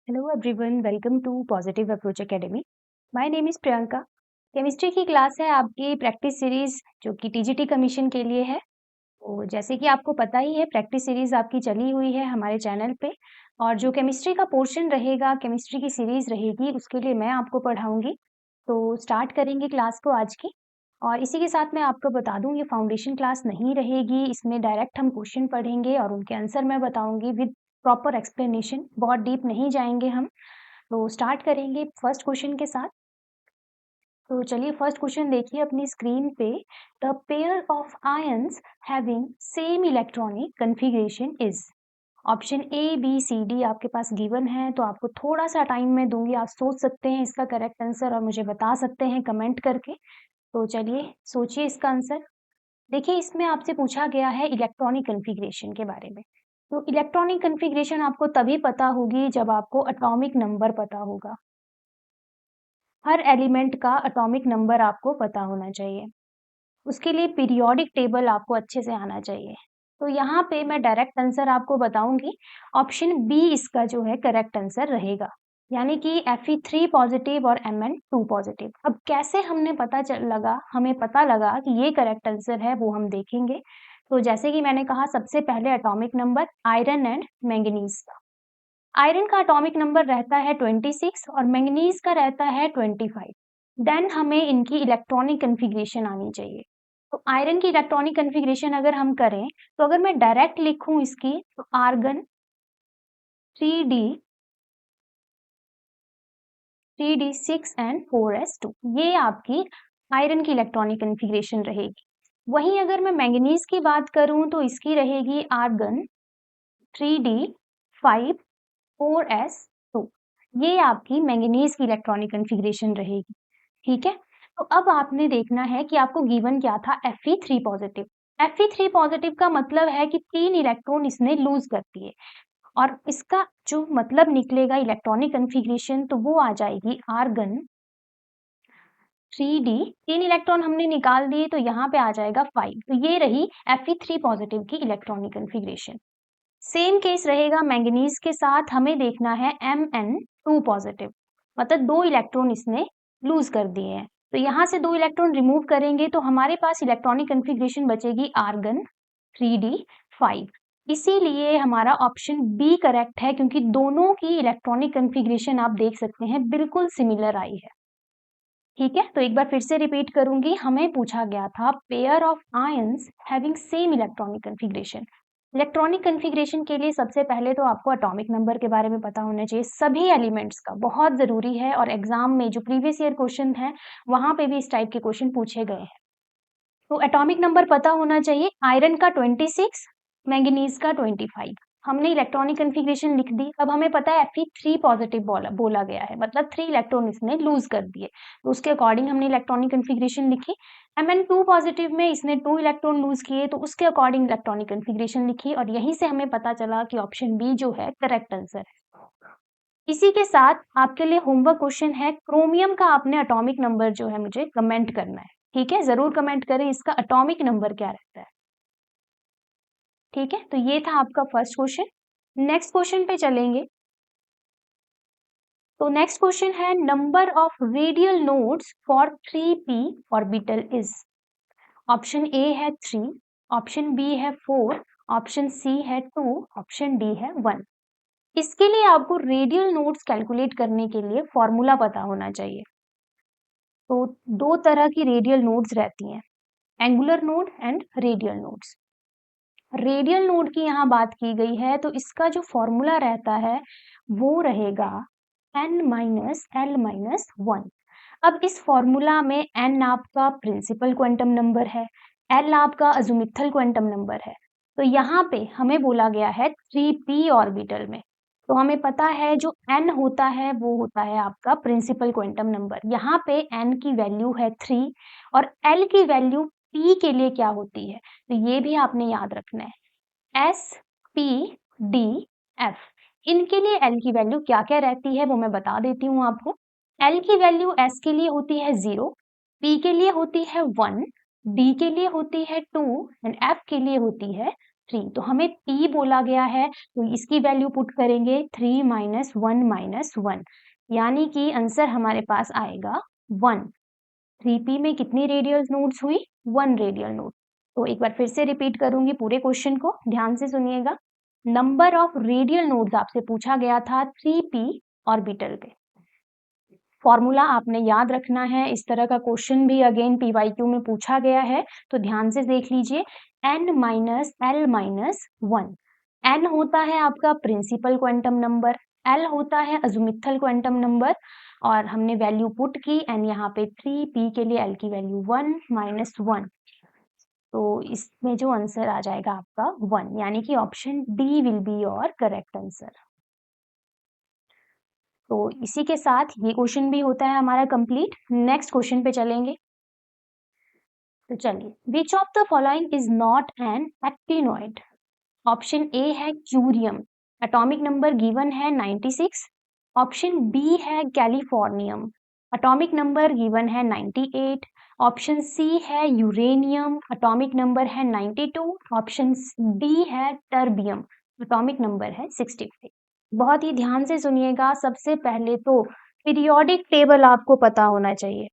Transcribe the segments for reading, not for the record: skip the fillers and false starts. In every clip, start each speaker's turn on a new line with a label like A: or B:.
A: Hello everyone, welcome to Positive Approach Academy. My name is Priyanka. Chemistry की class है आपकी practice series जो कि टीजीटी कमीशन के लिए है। तो जैसे कि आपको पता ही है प्रैक्टिस सीरीज आपकी चली हुई है हमारे चैनल पे और जो केमिस्ट्री का पोर्शन रहेगा, केमिस्ट्री की सीरीज रहेगी उसके लिए मैं आपको पढ़ाऊंगी। तो स्टार्ट करेंगे क्लास को आज की। और इसी के साथ मैं आपको बता दूं ये फाउंडेशन क्लास नहीं रहेगी, इसमें डायरेक्ट हम क्वेश्चन पढ़ेंगे और उनके आंसर मैं बताऊंगी विद प्रॉपर एक्सप्लेनेशन, बहुत डीप नहीं जाएंगे हम। तो स्टार्ट करेंगे फर्स्ट क्वेश्चन के साथ। तो चलिए फर्स्ट क्वेश्चन देखिए अपनी स्क्रीन पे। The pair of ions having same electronic configuration is. Option A B C D आपके पास गिवन है, तो आपको थोड़ा सा टाइम मैं दूंगी, आप सोच सकते हैं इसका करेक्ट आंसर और मुझे बता सकते हैं कमेंट करके। तो चलिए सोचिए इसका आंसर। देखिए इसमें आपसे पूछा गया है इलेक्ट्रॉनिक कन्फिग्रेशन के बारे में। तो इलेक्ट्रॉनिक कन्फिग्रेशन आपको तभी पता होगी जब आपको एटॉमिक नंबर पता होगा। हर एलिमेंट का एटॉमिक नंबर आपको पता होना चाहिए। उसके लिए पीरियोडिक टेबल आपको अच्छे से आना चाहिए। तो यहाँ पे मैं डायरेक्ट आंसर आपको बताऊंगी। ऑप्शन बी इसका जो है करेक्ट आंसर रहेगा, यानी कि Fe3 पॉजिटिव और Mn2 पॉजिटिव। अब कैसे हमें पता लगा कि ये करेक्ट आंसर है वो हम देखेंगे। तो जैसे कि मैंने कहा सबसे पहले atomic number iron and manganese का। आयरन का एटॉमिक नंबर रहता है 26 और मैंगनीज का रहता है 25। देन हमें इनकी इलेक्ट्रॉनिक कन्फिग्रेशन आनी चाहिए। तो आयरन की इलेक्ट्रॉनिक कन्फिग्रेशन अगर हम करें, तो अगर मैं डायरेक्ट लिखूं इसकी, तो argon 3d 3d6 and 4s2, ये आपकी आयरन की इलेक्ट्रॉनिक कन्फिग्रेशन रहेगी। वहीं अगर मैं मैंगनीज की बात करूं तो इसकी रहेगी आर्गन 3d5 4s2, ये आपकी मैंगनीज की इलेक्ट्रॉनिक कन्फिग्रेशन रहेगी। ठीक है, तो अब आपने देखना है कि आपको गिवन क्या था, Fe3 पॉजिटिव। Fe3 पॉजिटिव का मतलब है कि 3 इलेक्ट्रॉन इसने लूज कर दिए और इसका जो मतलब निकलेगा इलेक्ट्रॉनिक कन्फिग्रेशन, तो वो आ जाएगी आर्गन 3d, 3 इलेक्ट्रॉन हमने निकाल दिए तो यहाँ पे आ जाएगा 5। तो ये रही Fe3 पॉजिटिव की इलेक्ट्रॉनिक कन्फिग्रेशन। सेम केस रहेगा मैंगनीज के साथ, हमें देखना है Mn2 पॉजिटिव, मतलब 2 इलेक्ट्रॉन इसने लूज कर दिए हैं। तो यहाँ से 2 इलेक्ट्रॉन रिमूव करेंगे तो हमारे पास इलेक्ट्रॉनिक कन्फिग्रेशन बचेगी आर्गन 3d5। इसीलिए हमारा ऑप्शन बी करेक्ट है, क्योंकि दोनों की इलेक्ट्रॉनिक कन्फिग्रेशन आप देख सकते हैं बिल्कुल सिमिलर आई है। ठीक है, तो एक बार फिर से रिपीट करूंगी। हमें पूछा गया था pair of ions having same electronic configuration. Electronic configuration के लिए सबसे पहले तो आपको एटॉमिक नंबर के बारे में पता होना चाहिए, सभी एलिमेंट्स का, बहुत जरूरी है। और एग्जाम में जो प्रीवियस ईयर क्वेश्चन है वहां पे भी इस टाइप के क्वेश्चन पूछे गए हैं। तो एटॉमिक नंबर पता होना चाहिए, आयरन का 26, मैंगनीज का 25। हमने इलेक्ट्रॉनिक कन्फिग्रेशन लिख दी। अब हमें पता है Fe3 पॉजिटिव बोला गया है, मतलब 3 इलेक्ट्रॉन इसने लूज कर दिए, तो उसके अकॉर्डिंग हमने इलेक्ट्रॉनिक कन्फिग्रेशन लिखी। Mn2 पॉजिटिव में इसने 2 इलेक्ट्रॉन लूज किए, तो उसके अकॉर्डिंग इलेक्ट्रॉनिक कन्फिग्रेशन लिखी और यहीं से हमें पता चला कि ऑप्शन बी जो है करेक्ट आंसर है। इसी के साथ आपके लिए होमवर्क क्वेश्चन है, क्रोमियम का आपने एटॉमिक नंबर जो है मुझे कमेंट करना है। ठीक है, जरूर कमेंट करें इसका एटॉमिक नंबर क्या रहता है। ठीक है, तो ये था आपका फर्स्ट क्वेश्चन। नेक्स्ट क्वेश्चन पे चलेंगे। तो नेक्स्ट क्वेश्चन है number of radial nodes for 3p orbital is. Option A है 3, ऑप्शन बी है 4, ऑप्शन सी है 2, ऑप्शन डी है 1। इसके लिए आपको रेडियल नोड्स कैलकुलेट करने के लिए फॉर्मूला पता होना चाहिए। तो दो तरह की रेडियल नोड्स रहती हैं, angular node and radial nodes. Radial node की यहाँ बात की गई है, तो इसका जो फॉर्मूला रहता है वो रहेगा n-l-1। अब इस फॉर्मूला में n आपका प्रिंसिपल क्वांटम नंबर है, l आपका अज़ुमुथल क्वांटम नंबर है। तो यहाँ पे हमें बोला गया है 3p ऑर्बिटल में, तो हमें पता है जो n होता है वो होता है आपका प्रिंसिपल क्वांटम नंबर। यहाँ पे n की वैल्यू है 3 और l की वैल्यू p के लिए क्या होती है, तो ये भी आपने याद रखना है, s p d f। इनके लिए l की वैल्यू क्या क्या रहती है वो मैं बता देती हूँ आपको। l की वैल्यू s के लिए होती है 0, p के लिए होती है 1, d के लिए होती है 2 एंड f के लिए होती है 3, तो हमें P बोला गया है तो इसकी वैल्यू पुट करेंगे 3 माइनस 1 माइनस 1, यानी कि आंसर हमारे पास आएगा 1। 3P में कितनी रेडियल नोड्स हुई? 1 रेडियल नोड। तो एक बार फिर से रिपीट करूंगी पूरे क्वेश्चन को, ध्यान से सुनिएगा। नंबर ऑफ रेडियल नोड्स आपसे पूछा गया था 3P ऑर्बिटल पे। फॉर्मूला आपने याद रखना है, इस तरह का क्वेश्चन भी अगेन PYQ में पूछा गया है, तो ध्यान से देख लीजिए। n minus L minus 1, n होता है आपका प्रिंसिपल क्वांटम नंबर, l होता है अज़ुमुथल क्वांटम नंबर, और हमने वैल्यू पुट की n यहाँ पे 3p के लिए l की वैल्यू 1 माइनस 1, तो इसमें जो आंसर आ जाएगा आपका 1, यानी कि option D will be your correct answer. तो इसी के साथ ये क्वेश्चन भी होता है हमारा कंप्लीट। नेक्स्ट क्वेश्चन पे चलेंगे। तो चलिए, which of the following is not an actinoid? Option A है क्यूरियम, एटॉमिक नंबर गिवन है 96। ऑप्शन बी है कैलिफोर्नियम, एटॉमिक नंबर गिवन है 98। ऑप्शन सी है यूरेनियम, एटॉमिक नंबर है 92। ऑप्शन डी है टर्बियम, एटॉमिक नंबर है 63। बहुत ही ध्यान से सुनिएगा। सबसे पहले तो पीरियोडिक टेबल आपको पता होना चाहिए,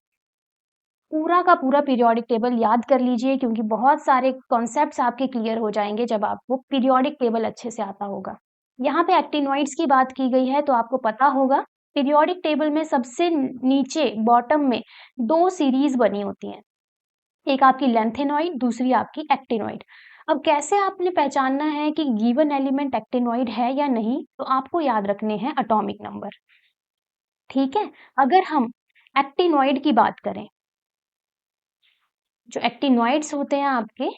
A: पूरा का पूरा पीरियोडिक टेबल याद कर लीजिए, क्योंकि बहुत सारे कॉन्सेप्ट्स आपके क्लियर हो जाएंगे जब आपको पीरियोडिक टेबल अच्छे से आता होगा। यहाँ पे एक्टिनॉइड्स की बात की गई है, तो आपको पता होगा पीरियोडिक टेबल में सबसे नीचे बॉटम में 2 सीरीज बनी होती हैं, एक आपकी लेंथेनॉइड, दूसरी आपकी एक्टिनॉइड। अब कैसे आपने पहचानना है कि गिवन एलिमेंट एक्टिनॉइड है या नहीं, तो आपको याद रखने हैं एटॉमिक नंबर। ठीक है, अगर हम एक्टिनॉइड की बात करें, जो एक्टिनॉइड्स होते हैं आपके,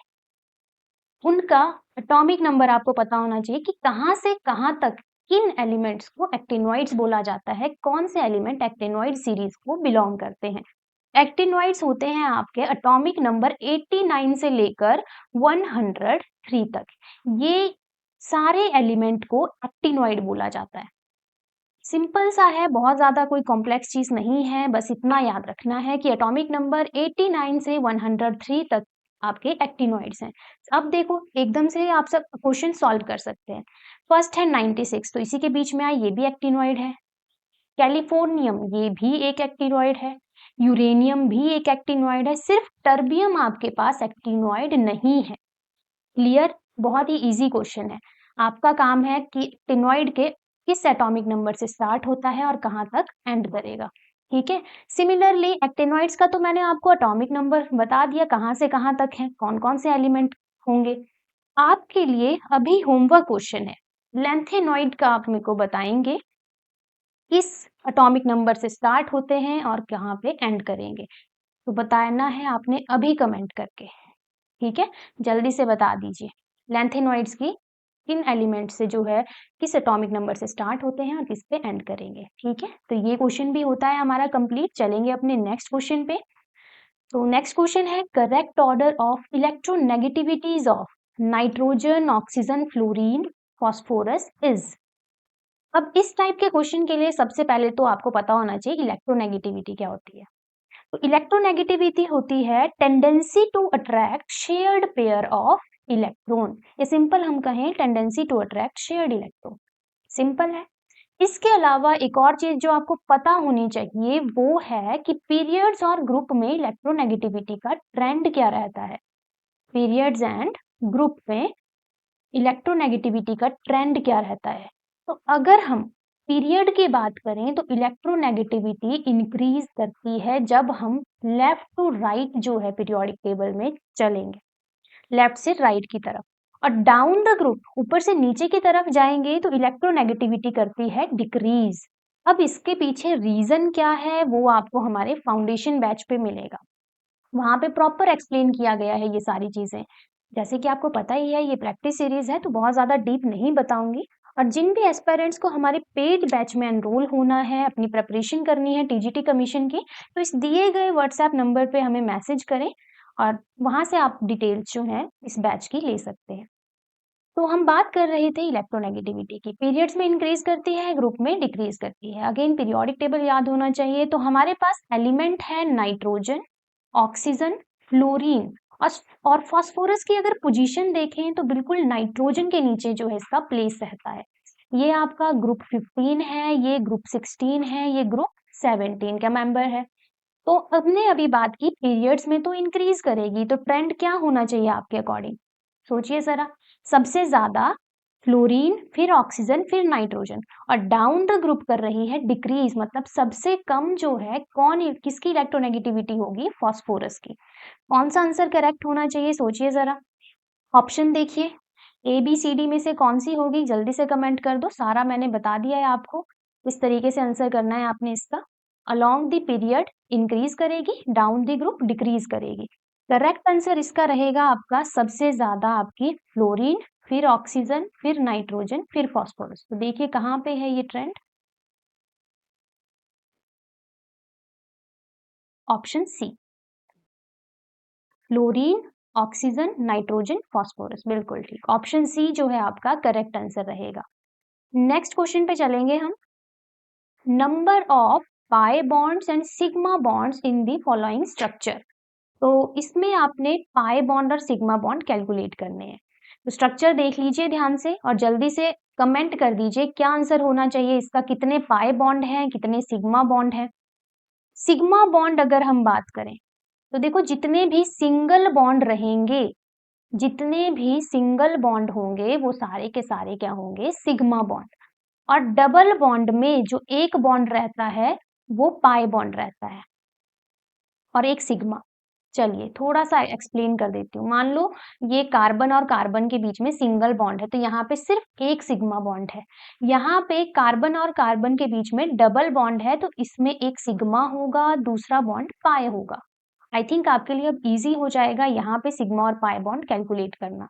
A: उनका एटॉमिक नंबर आपको पता होना चाहिए कि कहाँ से कहाँ तक किन एलिमेंट्स को एक्टिनॉइड्स बोला जाता है, कौन से एलिमेंट एक्टिनॉइड सीरीज को बिलोंग करते हैं। एक्टिनॉइड्स होते हैं आपके एटॉमिक नंबर 89 से लेकर 103 तक, ये सारे एलिमेंट को एक्टिनॉइड बोला जाता है। सिंपल सा है, बहुत ज्यादा कोई कॉम्प्लेक्स चीज नहीं है, बस इतना याद रखना है कि एटॉमिक नंबर 89 से 103 तक आपके एक्टिनॉइड्स हैं। अब देखो, एकदम से आप सब क्वेश्चन सॉल्व कर सकते हैं। फर्स्ट है 96, तो इसी के बीच में आए, ये भी एक्टिनॉइड है। कैलिफोर्नियम, ये भी एक एक्टिनॉइड है। यूरेनियम भी एक एक्टिनॉइड है। सिर्फ टर्बियम आपके पास एक्टिनॉइड नहीं है। क्लियर? बहुत ही इजी क्वेश्चन है। आपका काम है कि एक्टिनॉइड के किस एटॉमिक नंबर से स्टार्ट होता है और कहाँ तक एंड करेगा। ठीक है, सिमिलरली एक्टिनॉइड्स का तो मैंने आपको एटॉमिक नंबर बता दिया, कहाँ से कहाँ तक है, कौन कौन से एलिमेंट होंगे। आपके लिए अभी होमवर्क क्वेश्चन है, लेंथेनॉइड का आप मेरे को बताएंगे किस एटॉमिक नंबर से स्टार्ट होते हैं और कहाँ पे एंड करेंगे, तो बताना है आपने अभी कमेंट करके। ठीक है, जल्दी से बता दीजिए लेंथेनॉइड्स की किन एलिमेंट से जो है किस एटॉमिक नंबर से स्टार्ट होते हैं और किस पे एंड करेंगे। ठीक है, तो ये क्वेश्चन भी होता है हमारा कंप्लीट। चलेंगे अपने नेक्स्ट क्वेश्चन पे। तो नेक्स्ट क्वेश्चन है, correct order of electronegativities of nitrogen, oxygen, fluorine, phosphorus is. अब इस टाइप के क्वेश्चन के लिए सबसे पहले तो आपको पता होना चाहिए इलेक्ट्रोनेगेटिविटी क्या होती है। तो इलेक्ट्रोनेगेटिविटी होती है tendency to attract shared pair of electron, या सिंपल हम कहें tendency to attract shared electron. Simple है। इसके अलावा एक और चीज जो आपको पता होनी चाहिए वो है कि पीरियड्स और ग्रुप में इलेक्ट्रोनेगेटिविटी का ट्रेंड क्या रहता है। पीरियड्स एंड ग्रुप में इलेक्ट्रोनेगेटिविटी का ट्रेंड क्या रहता है। तो अगर हम पीरियड की बात करें तो इलेक्ट्रोनेगेटिविटी इंक्रीज करती है जब हम लेफ्ट टू राइट जो है पीरियोडिक टेबल में चलेंगे, लेफ्ट से राइट की तरफ, और डाउन द ग्रुप ऊपर से नीचे की तरफ जाएंगे तो इलेक्ट्रोनेगेटिविटी करती है डिक्रीज। अब इसके पीछे रीजन क्या है वो आपको हमारे फाउंडेशन बैच पे मिलेगा, वहां पे प्रॉपर एक्सप्लेन किया गया है ये सारी चीजें। जैसे कि आपको पता ही है ये प्रैक्टिस सीरीज है तो बहुत ज्यादा डीप नहीं बताऊंगी। और जिन भी एस्पायरेंट्स को हमारे पेड बैच में एनरोल होना है, अपनी प्रिपरेशन करनी है टीजीटी कमीशन की, तो इस दिए गए व्हाट्सएप नंबर पे हमें मैसेज करें और वहां से आप डिटेल्स जो है इस बैच की ले सकते हैं। तो हम बात कर रहे थे इलेक्ट्रोनेगेटिविटी की, पीरियड्स में इंक्रीज करती है, ग्रुप में डिक्रीज करती है। अगेन पीरियोडिक टेबल याद होना चाहिए। तो हमारे पास एलिमेंट है नाइट्रोजन, ऑक्सीजन, फ्लोरीन और फास्फोरस की अगर पोजीशन देखें तो बिल्कुल नाइट्रोजन के नीचे जो है इसका प्लेस रहता है। ये आपका ग्रुप 15 है, ये ग्रुप 16 है, ये ग्रुप 17 का मेंबर है। तो हमने अभी बात की पीरियड्स में तो इंक्रीज करेगी, तो ट्रेंड क्या होना चाहिए आपके अकॉर्डिंग? सोचिए जरा। सबसे ज्यादा फ्लोरीन, फिर ऑक्सीजन, फिर नाइट्रोजन, और डाउन द ग्रुप कर रही है डिक्रीज, मतलब सबसे कम जो है कौन, किसकी इलेक्ट्रोनेगेटिविटी होगी? फास्फोरस की। कौन सा आंसर करेक्ट होना चाहिए? सोचिए जरा। ऑप्शन देखिए, ए बी सी डी में से कौन सी होगी? जल्दी से कमेंट कर दो। सारा मैंने बता दिया है आपको, इस तरीके से आंसर करना है आपने इसका। अलोंग द पीरियड इंक्रीज करेगी, डाउन द ग्रुप डिक्रीज करेगी। करेक्ट आंसर इसका रहेगा आपका सबसे ज्यादा आपकी फ्लोरीन, फिर ऑक्सीजन, फिर नाइट्रोजन, फिर फास्फोरस। तो देखिए कहाँ पे है ये trend. Option C, fluorine, oxygen, nitrogen, phosphorus, बिल्कुल ठीक। ऑप्शन सी जो है आपका करेक्ट आंसर रहेगा। नेक्स्ट क्वेश्चन पे चलेंगे हम। Number of pi bonds and sigma bonds in the following structure. तो इसमें आपने पाई बॉन्ड और सिग्मा बॉन्ड कैलकुलेट करने हैं। तो स्ट्रक्चर देख लीजिए ध्यान से और जल्दी से कमेंट कर दीजिए क्या आंसर होना चाहिए इसका, कितने पाई बॉन्ड हैं, कितने सिग्मा बॉन्ड हैं। सिग्मा बॉन्ड अगर हम बात करें तो देखो जितने भी सिंगल बॉन्ड रहेंगे, जितने भी सिंगल बॉन्ड होंगे वो सारे के सारे क्या होंगे? Sigma bond. और डबल बॉन्ड में जो एक बॉन्ड रहता है वो पाई बॉन्ड रहता है, और एक सिग्मा। चलिए थोड़ा सा एक्सप्लेन कर देती हूँ। मान लो ये कार्बन और कार्बन के बीच में सिंगल बॉन्ड है, तो यहाँ पे सिर्फ एक सिग्मा बॉन्ड है। यहाँ पे कार्बन और कार्बन के बीच में डबल बॉन्ड है, तो इसमें एक सिग्मा होगा, दूसरा बॉन्ड पाई होगा। आई थिंक आपके लिए अब इजी हो जाएगा यहाँ पे सिग्मा और पाई बॉन्ड कैलकुलेट करना।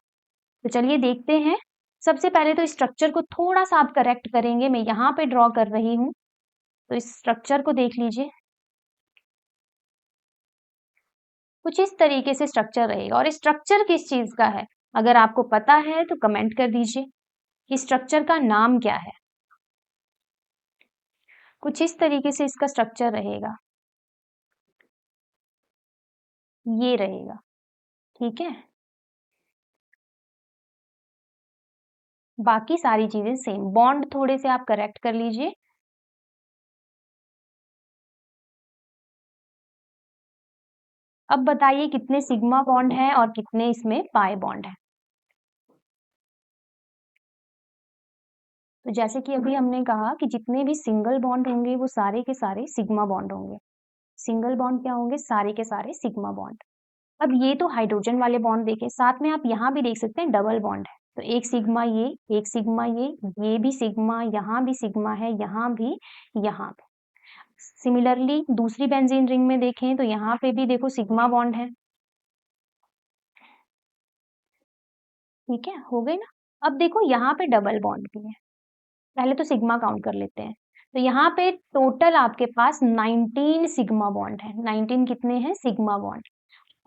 A: तो चलिए देखते हैं। सबसे पहले तो स्ट्रक्चर को थोड़ा सा आप करेक्ट करेंगे, मैं यहाँ पे ड्रॉ कर रही हूँ। तो इस स्ट्रक्चर को देख लीजिए, कुछ इस तरीके से स्ट्रक्चर रहेगा। और स्ट्रक्चर किस चीज का है अगर आपको पता है तो कमेंट कर दीजिए कि स्ट्रक्चर का नाम क्या है। कुछ इस तरीके से इसका स्ट्रक्चर रहेगा, ये रहेगा। ठीक है, बाकी सारी चीजें सेम। बॉन्ड थोड़े से आप करेक्ट कर लीजिए। अब बताइए कितने सिग्मा बॉन्ड हैं और कितने इसमें पाई बॉन्ड है। तो जैसे कि अभी हमने कहा कि जितने भी सिंगल बॉन्ड होंगे वो सारे के सारे सिग्मा बॉन्ड होंगे। सिंगल बॉन्ड क्या होंगे? सारे के सारे सिग्मा बॉन्ड। अब ये तो हाइड्रोजन वाले बॉन्ड देखे, साथ में आप यहाँ भी देख सकते हैं डबल बॉन्ड है। तो एक सिग्मा ये, एक सिग्मा ये भी सिग्मा, यहाँ भी सिग्मा है, यहाँ भी, यहाँ पे। सिमिलरली दूसरी बेंजीन रिंग में देखें तो यहाँ पे भी देखो सिग्मा बॉन्ड है। ठीक है, हो गई ना। अब देखो यहाँ पे डबल बॉन्ड भी है। पहले तो सिग्मा काउंट कर लेते हैं। तो यहाँ पे टोटल आपके पास 19 सिग्मा बॉन्ड है। 19 कितने हैं? Sigma bond.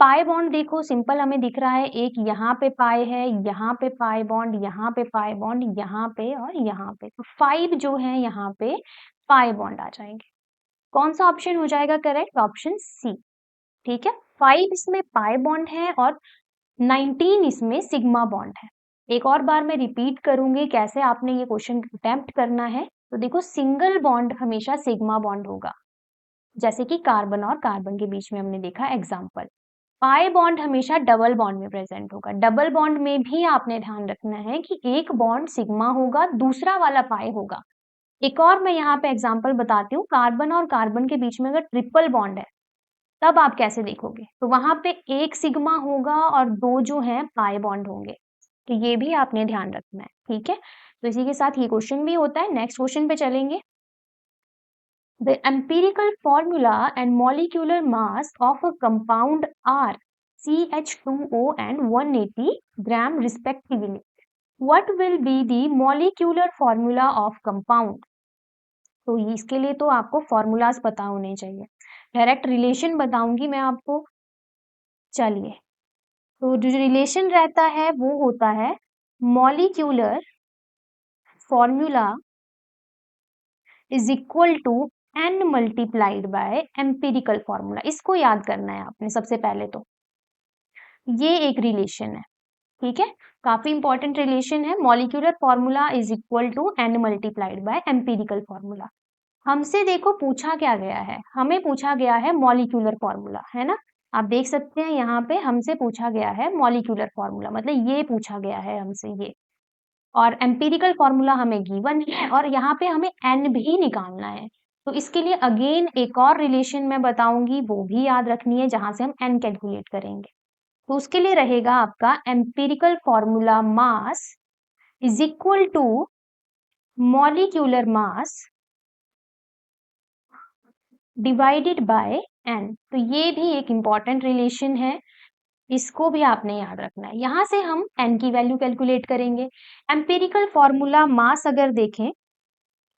A: पाई बॉन्ड देखो सिंपल हमें दिख रहा है, एक यहाँ पे पाई है, यहाँ पे पाई बॉन्ड, यहाँ पे पाई बॉन्ड, यहाँ पे और यहाँ पे। तो 5 जो है यहाँ पे पाई बॉन्ड आ जाएंगे। कौन सा ऑप्शन हो जाएगा करेक्ट? Option C. ठीक है, 5 इसमें पाई बॉन्ड है और 19 इसमें सिग्मा बॉन्ड है। एक और बार मैं रिपीट करूंगी कैसे आपने ये क्वेश्चन अटेम्प्ट करना है। तो देखो सिंगल बॉन्ड हमेशा सिग्मा बॉन्ड होगा, जैसे कि कार्बन और कार्बन के बीच में हमने देखा एग्जाम्पल। पाई बॉन्ड हमेशा डबल बॉन्ड में प्रेजेंट होगा। डबल बॉन्ड में भी आपने ध्यान रखना है कि एक बॉन्ड सिग्मा होगा, दूसरा वाला पाई होगा। एक और मैं यहाँ पे एग्जांपल बताती हूँ, कार्बन और कार्बन के बीच में अगर ट्रिपल बॉन्ड है तब आप कैसे देखोगे? तो वहां पे एक सिग्मा होगा और दो जो है पाई बॉन्ड होंगे। तो ये भी आपने ध्यान रखना है। ठीक है, तो इसी के साथ ये क्वेश्चन भी होता है। नेक्स्ट क्वेश्चन पे चलेंगे। The empirical formula and molecular mass of a compound are CH2O and 180 gram respectively. What will be the molecular formula of compound? तो इसके लिए तो आपको फॉर्मूलाज पता होने चाहिए। डायरेक्ट रिलेशन बताऊंगी मैं आपको। चलिए, तो जो रिलेशन रहता है वो होता है molecular formula is equal to n multiplied by empirical formula. इसको याद करना है आपने सबसे पहले। तो ये एक रिलेशन है, ठीक है, काफी इंपॉर्टेंट रिलेशन है। Molecular formula is equal to n multiplied by empirical formula. हमसे देखो पूछा क्या गया है, हमें पूछा गया है मॉलिक्यूलर फॉर्मूला, है ना। आप देख सकते हैं यहाँ पे हमसे पूछा गया है मॉलिक्यूलर फॉर्मूला, मतलब ये पूछा गया है हमसे ये, और एम्पिरिकल फॉर्मूला हमें गिवन है और यहाँ पे हमें n भी निकालना है। तो इसके लिए अगेन एक और रिलेशन मैं बताऊंगी, वो भी याद रखनी है, जहां से हम n कैलकुलेट करेंगे। तो उसके लिए रहेगा आपका empirical formula mass is equal to molecular mass divided by n। तो ये भी एक इंपॉर्टेंट रिलेशन है, इसको भी आपने याद रखना है। यहां से हम n की वैल्यू कैलकुलेट करेंगे। एम्पिरिकल फॉर्मूला मास अगर देखें,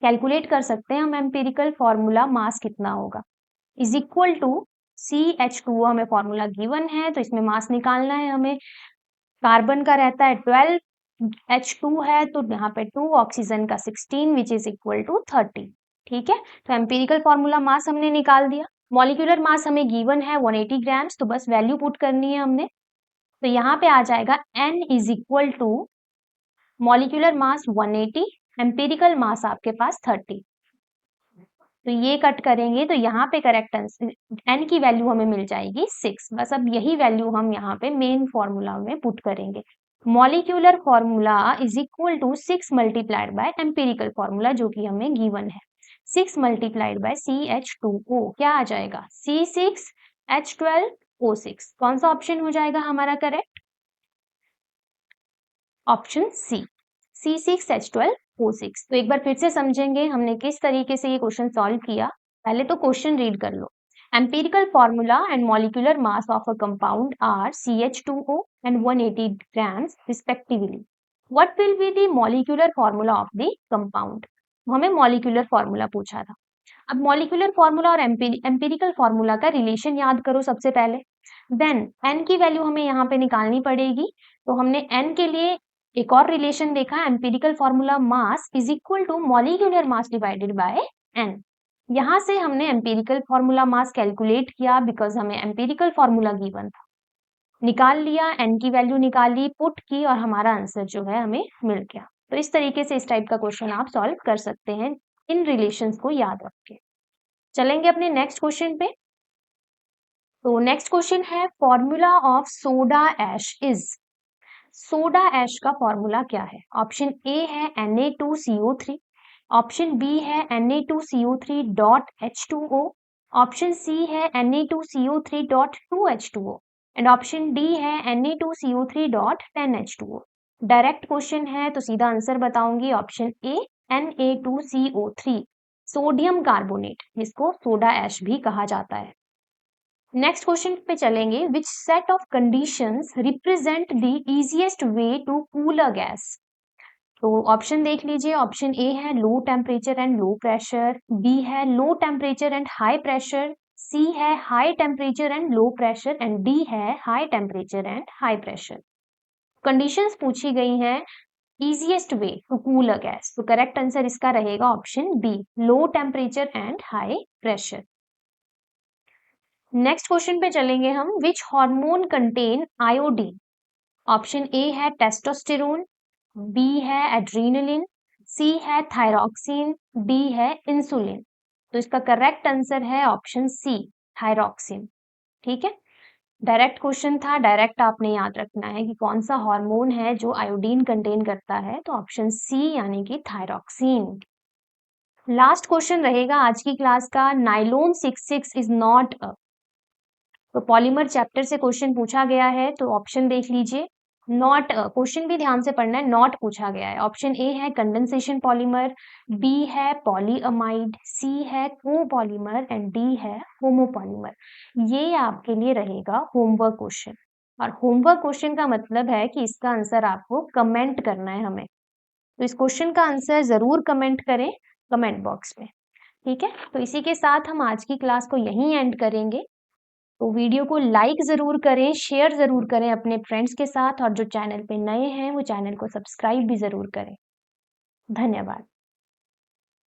A: कैलकुलेट कर सकते हैं हम एम्पिरिकल फॉर्मूला मास कितना होगा, इज इक्वल टू CH2O, हमें फॉर्मूला गिवन है तो इसमें मास निकालना है हमें। कार्बन का रहता है 12, H2 है तो यहाँ पे 2, ऑक्सीजन का 16 विच इज इक्वल टू 30, ठीक है। तो एम्पिरिकल फॉर्मूला मास हमने निकाल दिया। मॉलिक्यूलर मास हमें गिवन है 180 ग्राम्स, तो बस वैल्यू पुट करनी है हमने। तो यहाँ पे आ जाएगा n is equal to molecular mass 180, empirical mass आपके पास 30। तो ये कट करेंगे तो यहाँ पे करेक्ट आंसर n की वैल्यू हमें मिल जाएगी 6। बस अब यही वैल्यू हम यहाँ पे मेन फॉर्मूला में पुट करेंगे। Molecular formula is equal to 6 multiplied by empirical formula जो कि हमें गिवन है, 6 मल्टीप्लाइड बाय CH2O, क्या आ जाएगा C6H12O6। कौन सा ऑप्शन हो जाएगा हमारा करेक्ट, ऑप्शन सी, C6H12O6। तो एक बार फिर से समझेंगे हमने किस तरीके से ये क्वेश्चन सॉल्व किया। पहले तो क्वेश्चन रीड कर लो। Empirical formula and molecular mass of a compound are CH2O and 180 grams respectively. What will be the molecular formula of the compound? हमें मॉलिक्यूलर फॉर्मूला पूछा था। अब मॉलिक्यूलर फॉर्मूला और एम्पिरिकल फॉर्मूला का रिलेशन याद करो सबसे पहले। देन n की वैल्यू हमें यहाँ पे निकालनी पड़ेगी। तो हमने n के लिए एक और रिलेशन देखा, empirical formula mass is equal to molecular mass divided by n। यहां से हमने एम्पिरिकल फॉर्मूला मास कैलकुलेट किया बिकॉज हमें एम्पिरिकल फॉर्मूला गिवन था, निकाल लिया, n की वैल्यू निकाली, पुट की और हमारा आंसर जो है हमें मिल गया। तो इस तरीके से इस टाइप का क्वेश्चन आप सॉल्व कर सकते हैं इन रिलेशंस को याद रख के। चलेंगे अपने नेक्स्ट क्वेश्चन पे। तो नेक्स्ट क्वेश्चन है formula of soda ash is. Soda ash का फॉर्मूला क्या है? ऑप्शन ए है Na2CO3, ऑप्शन बी है Na2CO3.H2O, ऑप्शन सी है Na2CO3.2H2O एंड ऑप्शन डी है Na2CO3.10H2O। डायरेक्ट क्वेश्चन है तो सीधा आंसर बताऊंगी, option A Na2CO3, sodium carbonate, जिसको सोडा ऐश भी कहा जाता है। नेक्स्ट क्वेश्चन पे चलेंगे, which set of conditions represent the easiest way to cool a gas. तो ऑप्शन देख लीजिए, ऑप्शन ए है low temperature and low pressure, B है low temperature and high pressure, C है high temperature and low pressure and D है high temperature and high pressure. Conditions पूछी गई हैं easiest way to cool a gas, तो correct answer इसका रहेगा option B, low temperature and high pressure. Next question पे चलेंगे हम, which hormone contain iodine. Option A है टेस्टोस्टेरोन, बी है एड्रीनलिन, सी है थायरॉक्सिन, डी है इंसुलिन। तो इसका करेक्ट आंसर है ऑप्शन सी, थायरॉक्सिन, ठीक है। डायरेक्ट क्वेश्चन था, डायरेक्ट आपने याद रखना है कि कौन सा हार्मोन है जो आयोडीन कंटेन करता है, तो ऑप्शन सी यानी कि थायरॉक्सिन। लास्ट क्वेश्चन रहेगा आज की क्लास का, नाइलोन 66 इज नॉट अ। तो पॉलीमर चैप्टर से क्वेश्चन पूछा गया है, तो ऑप्शन देख लीजिए। नॉट, क्वेश्चन भी ध्यान से पढ़ना है, नॉट पूछा गया है। ऑप्शन ए है कंडेंसेशन पॉलीमर, बी है पॉलीअमाइड, सी है कोपॉलीमर एंड डी है होमोपॉलीमर। ये आपके लिए रहेगा होमवर्क क्वेश्चन, और होमवर्क क्वेश्चन का मतलब है कि इसका आंसर आपको कमेंट करना है हमें। तो इस क्वेश्चन का आंसर जरूर कमेंट करें कमेंट बॉक्स में, ठीक है। तो इसी के साथ हम आज की क्लास को यहीं एंड करेंगे। तो वीडियो को लाइक ज़रूर करें, शेयर ज़रूर करें अपने फ्रेंड्स के साथ, और जो चैनल पे नए हैं वो चैनल को सब्सक्राइब भी ज़रूर करें। धन्यवाद।